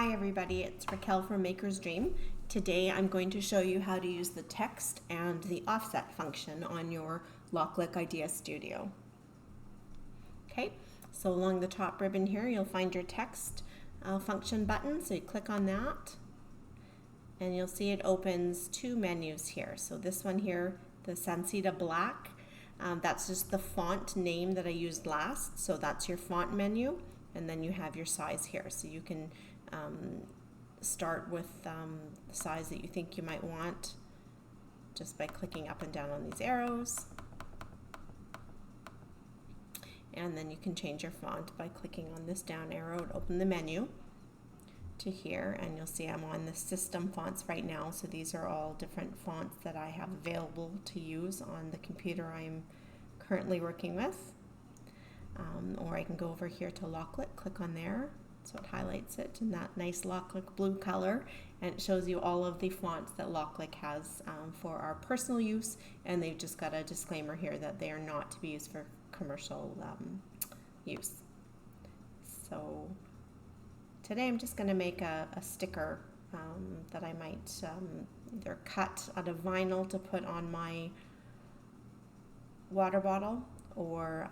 Hi everybody, it's Raquel from Maker's Dream. Today I'm going to show you how to use the text and the offset function on your LOKLiK Idea Studio. Okay, so along the top ribbon here you'll find your text function button, so you click on that and you'll see it opens two menus here. So this one here, the Sansita Black, that's just the font name that I used last, so that's your font menu, and then you have your size here, so you can start with the size that you think you might want just by clicking up and down on these arrows, and then you can change your font by clicking on this down arrow to open the menu to here, and you'll see I'm on the system fonts right now, so these are all different fonts that I have available to use on the computer I'm currently working with. Or I can go over here to LOKLiK, click on there, so it highlights it in that nice LOKLiK blue color, and it shows you all of the fonts that LOKLiK has for our personal use, and they've just got a disclaimer here that they are not to be used for commercial use. So today I'm just going to make a sticker that I might either cut out of vinyl to put on my water bottle or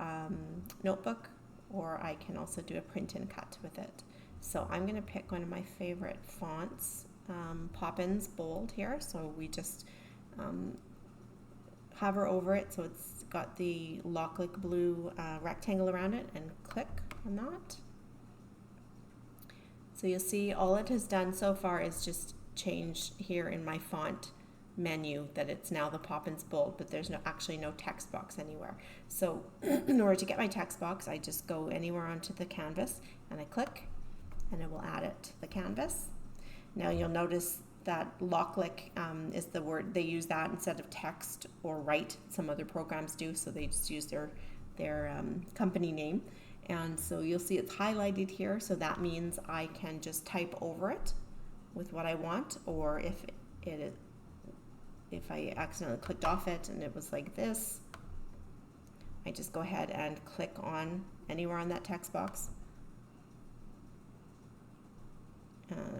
notebook, or I can also do a print and cut with it. So I'm going to pick one of my favorite fonts, Poppins Bold here. So we just hover over it so it's got the LOKLiK blue rectangle around it, and click on that. So you'll see all it has done so far is just change here in my font menu that it's now the Poppins Bold, but there's actually no text box anywhere. So in order to get my text box, I just go anywhere onto the canvas and I click, and it will add it to the canvas. Now you'll notice that LOKLiK is the word, they use that instead of text or write. Some other programs do, so they just use their company name. And so you'll see it's highlighted here, so that means I can just type over it with what I want, or if I accidentally clicked off it and it was like this, I just go ahead and click on anywhere on that text box,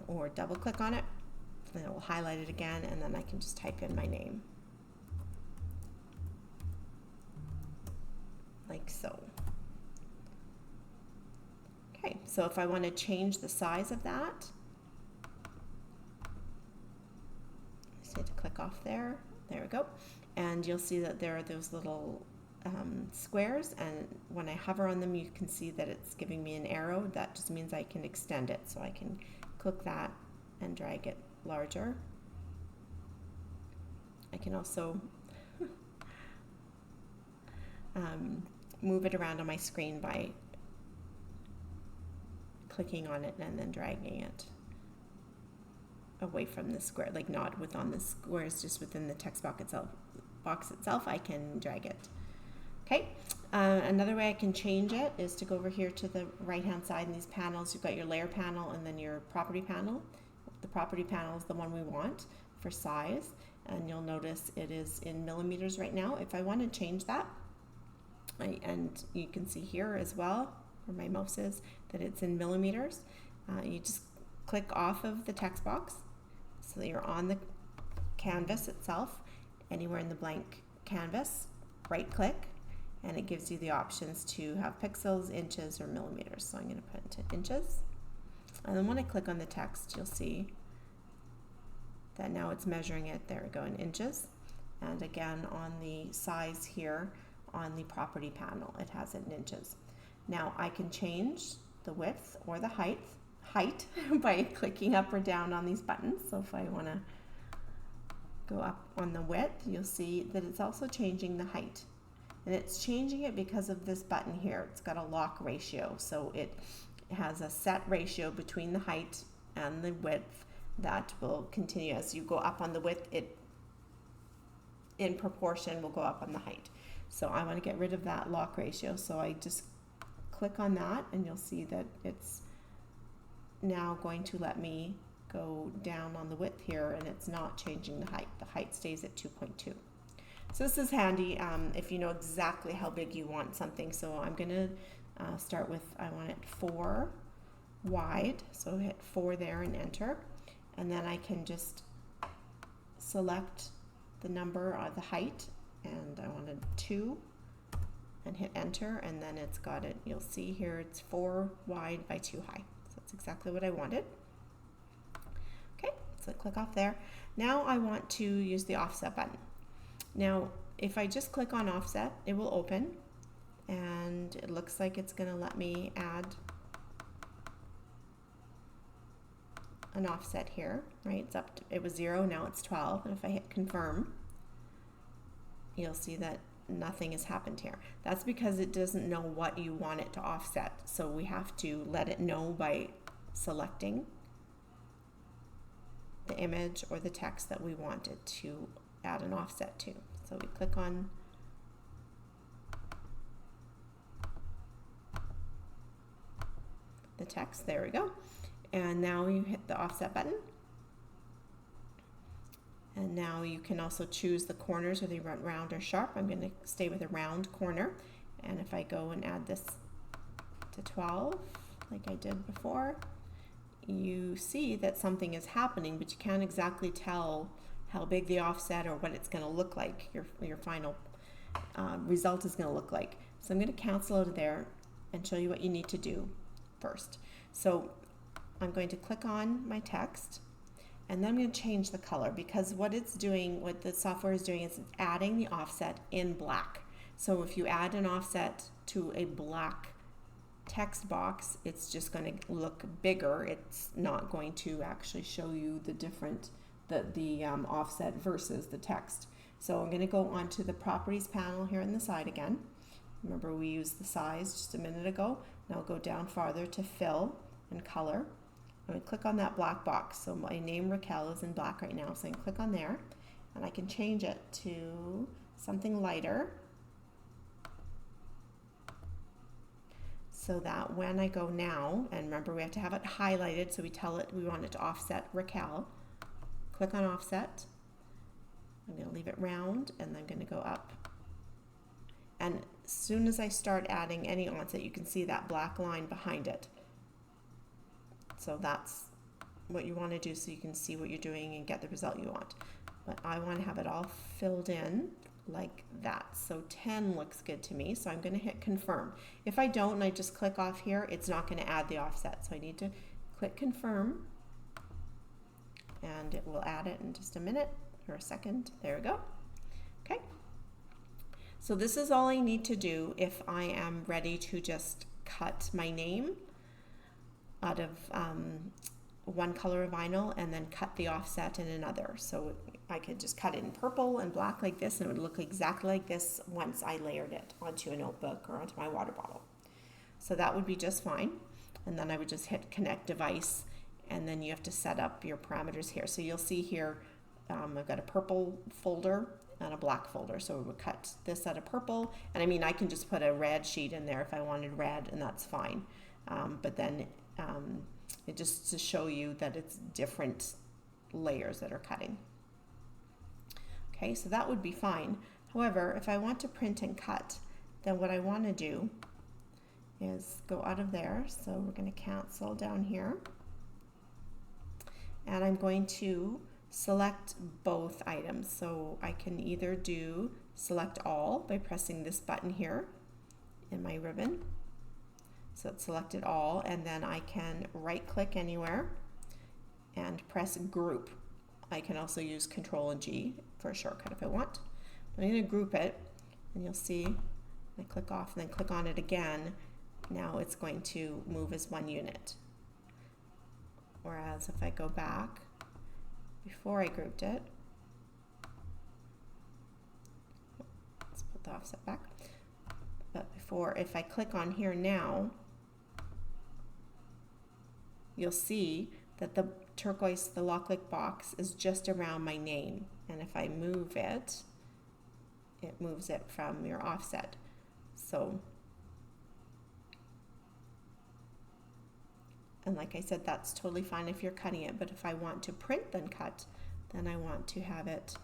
or double click on it, and it will highlight it again, and then I can just type in my name, like so. Okay, so if I want to change the size of that, to click off there. There we go. And you'll see that there are those little squares, and when I hover on them you can see that it's giving me an arrow. That just means I can extend it, so I can click that and drag it larger. I can also move it around on my screen by clicking on it and then dragging it away from the square, like not on the squares, just within the text box itself, I can drag it. Okay, another way I can change it is to go over here to the right hand side in these panels. You've got your layer panel and then your property panel. The property panel is the one we want for size, and you'll notice it is in millimeters right now. If I want to change that, and you can see here as well where my mouse is that it's in millimeters, you just click off of the text box so that you're on the canvas itself, anywhere in the blank canvas, right click, and it gives you the options to have pixels, inches, or millimeters. So I'm going to put it into inches, and then when I click on the text you'll see that now it's measuring it, there we go, in inches, and again on the size here on the property panel it has it in inches. Now I can change the width or the height by clicking up or down on these buttons. So if I want to go up on the width, you'll see that it's also changing the height, and it's changing it because of this button here. It's got a lock ratio, so it has a set ratio between the height and the width that will continue as you go up on the width. It in proportion will go up on the height. So I want to get rid of that lock ratio, so I just click on that, and you'll see that it's now going to let me go down on the width here, and it's not changing the height. The height stays at 2.2. So this is handy if you know exactly how big you want something. So I'm going to start with, I want it 4 wide, so hit 4 there and enter, and then I can just select the number of the height, and I wanted 2, and hit enter, and then it's got it. You'll see here it's 4 wide by 2 high, so that's exactly what I wanted. Okay, so click off there. Now I want to use the offset button. Now if I just click on offset, it will open, and it looks like it's going to let me add an offset here, right? It's up to, it was 0, now it's 12, and if I hit confirm, you'll see that nothing has happened here. That's because it doesn't know what you want it to offset, so we have to let it know by selecting the image or the text that we want it to add an offset to. So we click on the text, there we go, and now you hit the offset button, and now you can also choose the corners, whether you want round or sharp. I'm going to stay with a round corner, and if I go and add this to 12 like I did before, you see that something is happening, but you can't exactly tell how big the offset or what it's going to look like, your final result is going to look like. So I'm going to cancel out of there and show you what you need to do first. So I'm going to click on my text, and then I'm going to change the color, because what it's doing, what the software is doing, is it's adding the offset in black. So if you add an offset to a black text box, it's just going to look bigger. It's not going to actually show you the different, the offset versus the text. So I'm going to go onto the properties panel here on the side again. Remember we used the size just a minute ago. Now I'll go down farther to fill and color. I'm going to click on that black box. So my name Raquel is in black right now, so I can click on there, and I can change it to something lighter, so that when I go now, and remember we have to have it highlighted, so we tell it we want it to offset Raquel. Click on offset. I'm going to leave it round, and I'm going to go up. And as soon as I start adding any offset, you can see that black line behind it. So that's what you want to do, so you can see what you're doing and get the result you want. But I want to have it all filled in like that. So 10 looks good to me, so I'm going to hit confirm. If I don't and I just click off here, it's not going to add the offset. So I need to click confirm, and it will add it in just a minute or a second. There we go. Okay. So this is all I need to do if I am ready to just cut my name out of one color of vinyl and then cut the offset in another. So I could just cut it in purple and black like this, and it would look exactly like this once I layered it onto a notebook or onto my water bottle. So that would be just fine. And then I would just hit connect device, and then you have to set up your parameters here. So you'll see here I've got a purple folder and a black folder. So we would cut this out of purple, and I mean I can just put a red sheet in there if I wanted red, and that's fine. But then it just to show you that it's different layers that are cutting. Okay, so that would be fine. However, if I want to print and cut, then what I want to do is go out of there. So we're going to cancel down here, and I'm going to select both items. So I can either do select all by pressing this button here in my ribbon. So it's selected all, and then I can right click anywhere and press group. I can also use Control and G for a shortcut if I want. But I'm going to group it, and you'll see I click off and then click on it again. Now it's going to move as one unit. Whereas if I go back, before I grouped it, let's put the offset back. But before, if I click on here now, you'll see that the turquoise, the LOKLiK box is just around my name. And if I move it, it moves it from your offset. So, and like I said, that's totally fine if you're cutting it. But if I want to print then cut, then I want to have it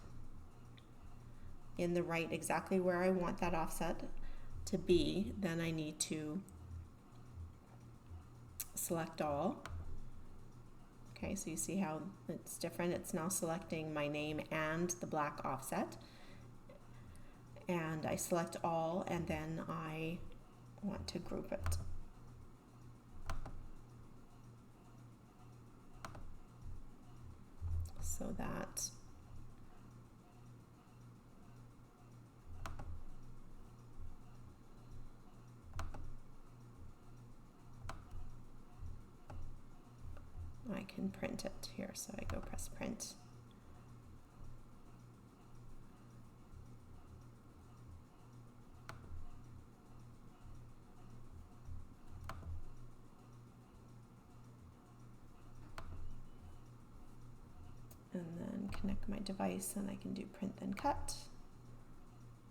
in the right, exactly where I want that offset to be. Then I need to select all. Okay, so you see how it's different. It's now selecting my name and the black offset. And I select all, and then I want to group it. So that I can print it here. So I go press print. And then connect my device, and I can do print then cut.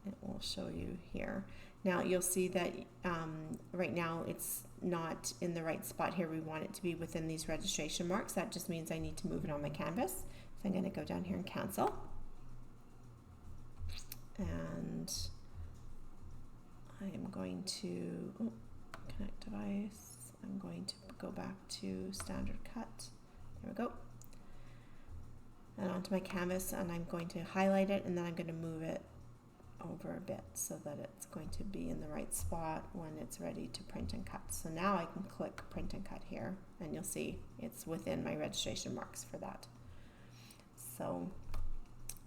It will show you here. Now you'll see that right now it's not in the right spot here. We want it to be within these registration marks. That just means I need to move it on my canvas. So I'm going to go down here and cancel. And I am going to connect device. I'm going to go back to standard cut. There we go. And onto my canvas, and I'm going to highlight it, and then I'm going to move it over a bit so that it's going to be in the right spot when it's ready to print and cut. So now I can click print and cut here, and you'll see it's within my registration marks for that. So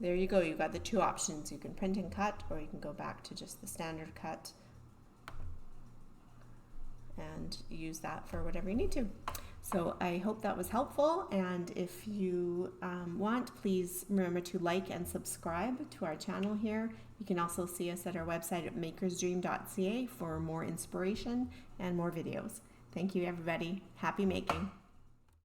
there you go. You've got the two options. You can print and cut, or you can go back to just the standard cut and use that for whatever you need to. So I hope that was helpful, and if you want, please remember to like and subscribe to our channel here. You can also see us at our website at makersdream.ca for more inspiration and more videos. Thank you, everybody. Happy making.